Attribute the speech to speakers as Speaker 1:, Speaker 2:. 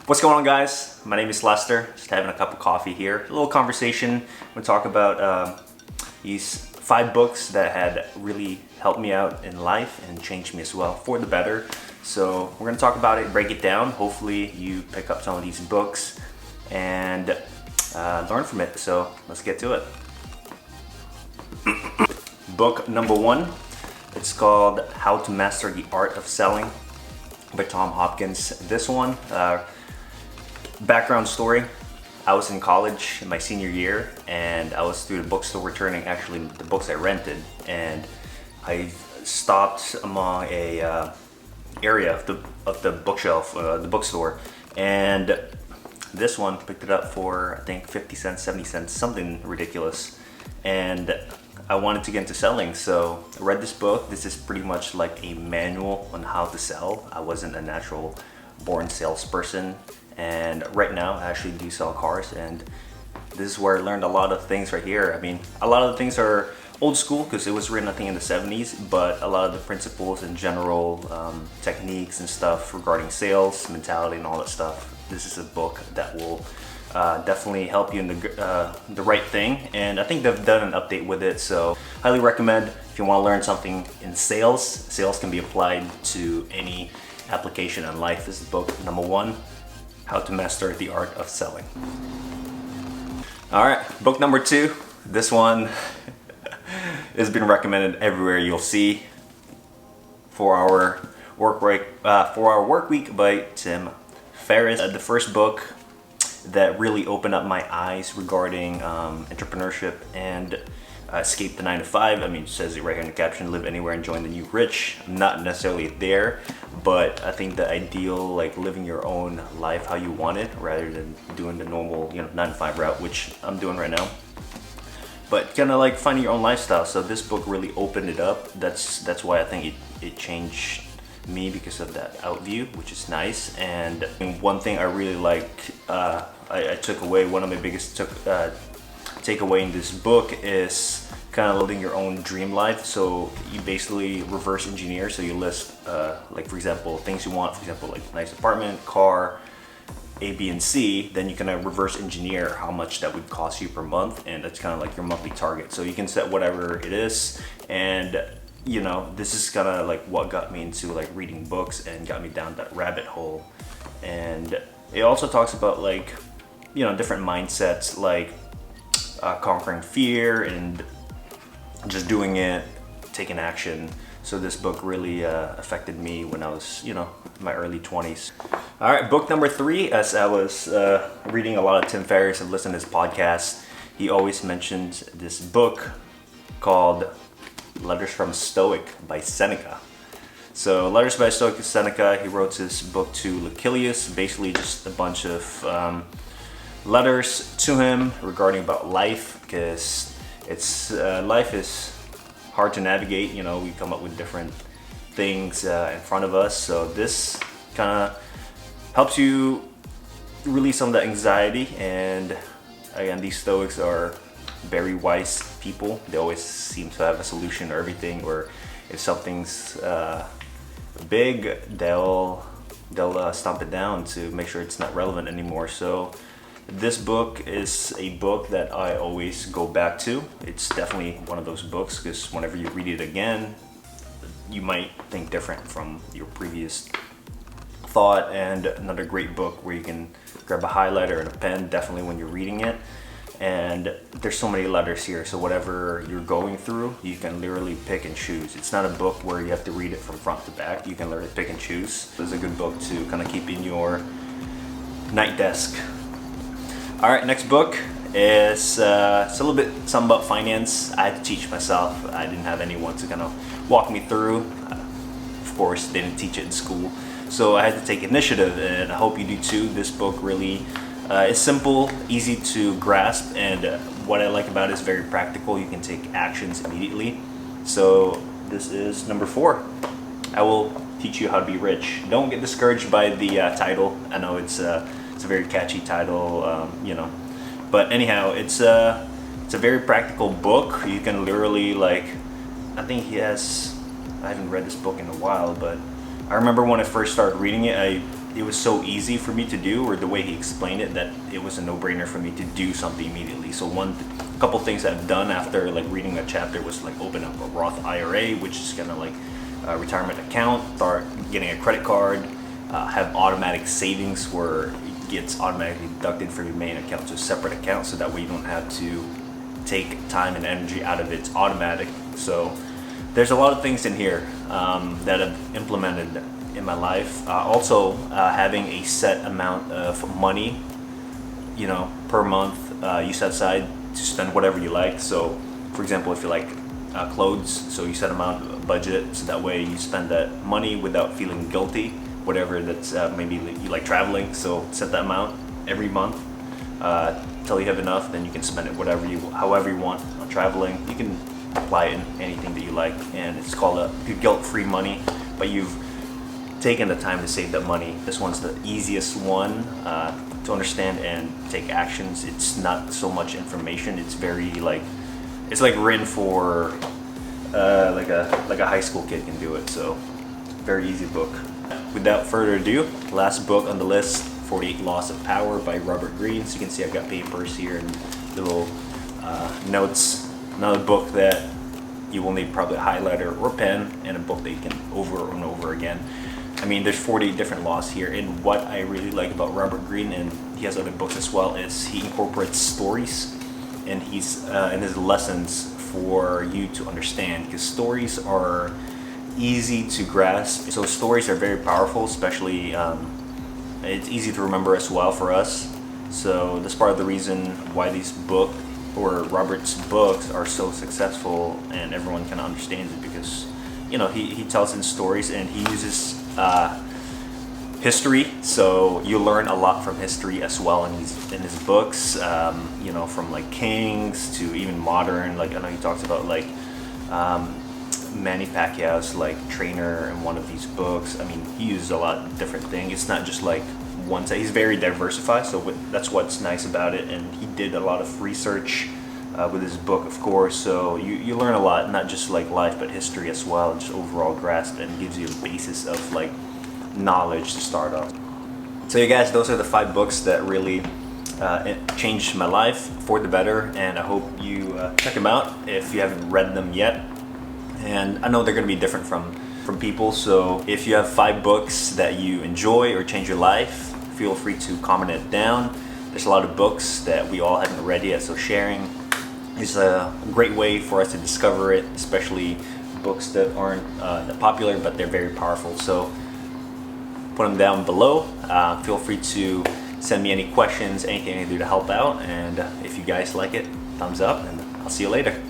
Speaker 1: What's going on, guys? My name is Lester. Just having a cup of coffee here. A little conversation. We'll talk about these 5 books that had really helped me out in life and changed me as well for the better. So we're gonna talk about it, break it down. Hopefully you pick up some of these books and learn from it. So let's get to it. Book number 1. It's called How to Master the Art of Selling by Tom Hopkins. This one, background story. I was in college in my senior year and I was through the bookstore returning actually the books I rented, and I stopped among a area of the bookshelf, the bookstore, and this one picked it up for I think 50 cents, 70 cents, something ridiculous, and I wanted to get into selling, so I read this book. This is pretty much like a manual on how to sell. I wasn't a natural born salesperson, and right now I actually do sell cars, and this is where I learned a lot of things right here. I mean, a lot of the things are old school because it was written I think in the 70s, but a lot of the principles and general techniques and stuff regarding sales, mentality and all that stuff, this is a book that will definitely help you in the right thing, and I think they've done an update with it, so highly recommend if you want to learn something in sales. Sales can be applied to any application in life. This is book number 1, How to Master the Art of Selling. All right, book number 2. This one has been recommended everywhere. You'll see 4-Hour Work Week by Tim Ferriss. The first book that really opened up my eyes regarding entrepreneurship and escape the 9-to-5. I mean, it says it right here in the caption, live anywhere and join the new rich. I'm not necessarily there, but I think the ideal, like living your own life how you want it rather than doing the normal 9-to-5 route, which I'm doing right now, but kind of like finding your own lifestyle. So this book really opened it up. That's why I think it changed me, because of that outview, which is nice. And one thing I really liked, I took away, one of my biggest takeaway in this book is kind of living your own dream life. So you basically reverse engineer. So you list like, for example, things you want, for example, like nice apartment, car, A, B, and C. Then you kind of reverse engineer how much that would cost you per month, and that's kind of like your monthly target. So you can set whatever it is, and this is kind of like what got me into like reading books and got me down that rabbit hole. And it also talks about like different mindsets, like conquering fear and just doing it, taking action. So this book really affected me when I was in my early 20s. All right, book number 3. As I was reading a lot of Tim Ferriss and listening to his podcast, he always mentions this book called Letters from a Stoic by Seneca. So Letters by a Stoic by Seneca, he wrote this book to Lucilius, basically just a bunch of letters to him regarding about life, because it's life is hard to navigate. We come up with different things in front of us, so this kind of helps you release some of the anxiety. And again, these Stoics are very wise people. They always seem to have a solution to everything, or if something's big, they'll stomp it down to make sure it's not relevant anymore. So this book is a book that I always go back to. It's definitely one of those books because whenever you read it again, you might think different from your previous thought. And another great book where you can grab a highlighter and a pen, definitely when you're reading it. And there's so many letters here, so whatever you're going through, you can literally pick and choose. It's not a book where you have to read it from front to back. You can literally pick and choose. It's a good book to kind of keep in your night desk. All right, next book is it's a little bit something about finance. I had to teach myself. I didn't have anyone to kind of walk me through. Of course, they didn't teach it in school, so I had to take initiative, and I hope you do too. This book really it's simple, easy to grasp, and what I like about it is very practical. You can take actions immediately. So this is number 4. I will teach you how to be rich. Don't get discouraged by the title. I know it's a very catchy title, but anyhow, it's a very practical book. You can literally, like, I think I haven't read this book in a while, but I remember when I first started reading it, I it was so easy for me to do, or the way he explained it, that it was a no-brainer for me to do something immediately. So couple things I've done after like reading that chapter was like open up a Roth IRA, which is kind of like a retirement account, start getting a credit card, have automatic savings where it gets automatically deducted from your main account to a separate account, so that way you don't have to take time and energy out of it. It's automatic. So there's a lot of things in here that I've implemented in my life. Also, having a set amount of money, per month, you set aside to spend whatever you like. So, for example, if you like clothes, so you set amount of budget, so that way you spend that money without feeling guilty. Whatever that's maybe you like traveling, so set that amount every month till you have enough. Then you can spend it however you want on traveling. You can apply it in anything that you like, and it's called a guilt-free money. But you've taken the time to save that money. This one's the easiest one to understand and take actions. It's not so much information. It's very it's like written for like a high school kid can do it. So very easy book. Without further ado, last book on the list, 48 Laws of Power by Robert Greene. So you can see I've got papers here and little notes. Another book that you will need probably a highlighter or pen, and a book that you can over and over again. I mean, there's 40 different laws here, and what I really like about Robert Greene, and he has other books as well, is he incorporates stories, and he's in his lessons for you to understand, because stories are easy to grasp. So stories are very powerful, especially it's easy to remember as well for us. So that's part of the reason why these book or Robert's books are so successful and everyone kind of understands it, because he tells in stories, and he uses history, so you learn a lot from history as well in his books, from like kings to even modern. Like I know he talks about like Manny Pacquiao's like trainer in one of these books. I mean, he uses a lot of different things. It's not just like one side. He's very diversified, so that's what's nice about it. And he did a lot of research with his book, of course. So you learn a lot, not just like life, but history as well, and just overall grasp, and gives you a basis of like knowledge to start off. So you guys, those are the 5 books that really changed my life for the better, and I hope you check them out if you haven't read them yet. And I know they're going to be different from people, so if you have 5 books that you enjoy or change your life, feel free to comment it down. There's a lot of books that we all haven't read yet, so sharing is a great way for us to discover it, especially books that aren't that popular, but they're very powerful. So put them down below. Feel free to send me any questions, anything I can do to help out, and if you guys like it, thumbs up, and I'll see you later.